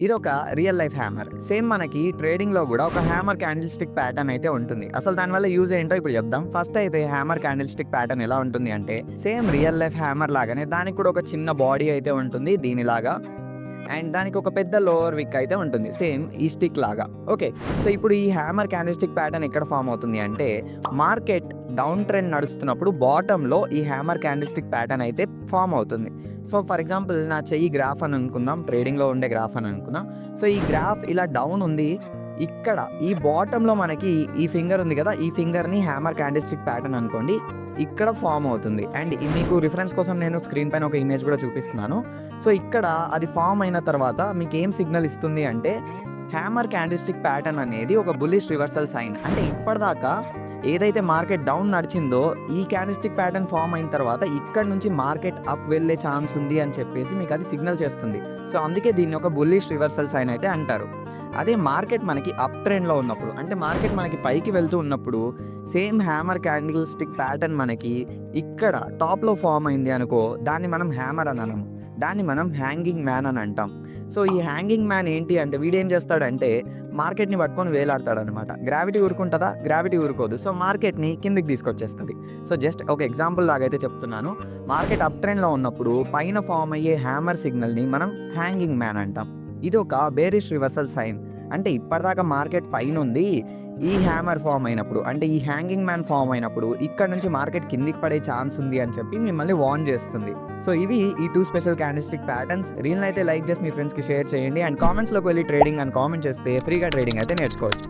ఇదొక real life hammer. Same మనకి ట్రేడింగ్‌లో గూడా ఒక హ్యామర్ క్యాండిల్ స్టిక్ ప్యాటర్న్ అయితే ఉంటుంది. అసలు దానివల్ల యూజ్ ఏంటో ఇప్పుడు చెప్దాం. ఫస్ట్ అయితే హ్యామర్ క్యాండిల్ స్టిక్ ప్యాటర్న్ ఎలా ఉంటుంది అంటే, సేమ్ రియల్ లైఫ్ హ్యామర్ లాగానే దానికి కూడా ఒక చిన్న బాడీ అయితే ఉంటుంది దీనిలాగా. అండ్ దానికి ఒక పెద్ద లోవర్ విక్ అయితే ఉంటుంది. సేమ్ ఈ స్టిక్ లాగా. ఓకే. సో ఇప్పుడు ఈ హ్యామర్ క్యాండిల్ స్టిక్ ప్యాటర్న్ ఎక్కడ ఫార్మ్ అవుతుంది అంటే, మార్కెట్ డౌన్ ట్రెండ్ నడుస్తున్నప్పుడు బాటమ్‌లో ఈ హ్యామర్ క్యాండిల్ స్టిక్ ప్యాటర్న్ అయితే ఫార్మ్ అవుతుంది. సో ఫర్ ఎగ్జాంపుల్ నా చెయ్యి గ్రాఫ్ అని అనుకుందాం. ట్రేడింగ్‌లో ఉండే గ్రాఫ్ అని అనుకుందాం. సో ఈ గ్రాఫ్ ఇలా డౌన్ ఉంది. ఇక్కడ ఈ బాటమ్‌లో మనకి ఈ ఫింగర్ ఉంది కదా! ఈ ఫింగర్‌ని హ్యామర్ క్యాండిల్ స్టిక్ ప్యాటర్న్ అనుకోండి. ఇక్కడ ఫార్మ్ అవుతుంది. అండ్ మీకు రిఫరెన్స్ కోసం నేను స్క్రీన్ పైన ఒక ఇమేజ్ కూడా చూపిస్తున్నాను. సో ఇక్కడ అది ఫార్మ్ అయిన తర్వాత మీకేం సిగ్నల్ ఇస్తుంది అంటే, హ్యామర్ క్యాండిల్ స్టిక్ ప్యాటర్న్ అనేది ఒక బుల్లిష్ రివర్సల్ సైన్. అంటే ఇప్పటిదాకా ఏదైతే మార్కెట్ డౌన్ నడిచిందో, ఈ క్యాండిల్ స్టిక్ ప్యాటర్న్ ఫార్మ్ అయిన తర్వాత ఇక్కడ నుంచి మార్కెట్ అప్ వెళ్ళే ఛాన్స్ ఉంది అని చెప్పేసి మీకు అది సిగ్నల్ చేస్తుంది. సో అందుకే దీన్ని ఒక బుల్లిష్ రివర్సల్ సైన్ అయితే అంటారు. అదే మార్కెట్ మనకి అప్ ట్రెండ్‌లో ఉన్నప్పుడు, అంటే మార్కెట్ మనకి పైకి వెళ్తూ ఉన్నప్పుడు, same hammer candle stick pattern మనకి ఇక్కడ టాప్‌లో ఫార్మ్ అయింది అనుకో, దాన్ని మనం హ్యామర్ అని అనము. దాన్ని మనం హ్యాంగింగ్ మ్యాన్ అని అంటాం. సో ఈ హ్యాంగింగ్ మ్యాన్ ఏంటి అంటే, వీడేం చేస్తాడంటే మార్కెట్‌ని పట్టుకొని వేలాడతాడనమాట. గ్రావిటీ ఊరుకుంటదా? గ్రావిటీ ఊరుకోదు. సో మార్కెట్‌ని కిందకి తీసుకొచ్చేస్తది. సో జస్ట్ ఒక ఎగ్జాంపుల్ లాగైతే చెప్తున్నాను. మార్కెట్ అప్ ట్రెండ్‌లో ఉన్నప్పుడు పైన ఫార్మ్ అయ్యే హ్యామర్ సిగ్నల్‌ని మనం హ్యాంగింగ్ మ్యాన్ అంటాం. ఇదొక బేరిష్ రివర్సల్ సైన్. అంటే ఇప్పటిదాకా మార్కెట్ పైనుంది. ఈ హ్యామర్ ఫార్మ్ అయినప్పుడు, అంటే ఈ హ్యాంగింగ్ మ్యాన్ ఫార్మ్ అయినప్పుడు ఇక్కడ నుంచి మార్కెట్ కిందికి పడే ఛాన్స్ ఉంది అని చెప్పి మిమ్మల్ని వార్న్ చేస్తుంది. సో ఇవి ఈ 2 స్పెషల్ క్యాండిల్ స్టిక్ ప్యాటర్న్స్. రీల్‌ని అయితే లైక్ చేసి మీ ఫ్రెండ్స్‌కి షేర్ చేయండి. అండ్ కామెంట్స్‌లోకి వెళ్లి ట్రేడింగ్ అని కామెంట్ చేస్తే ఫ్రీగా ట్రేడింగ్ అయితే నేర్చుకోవచ్చు.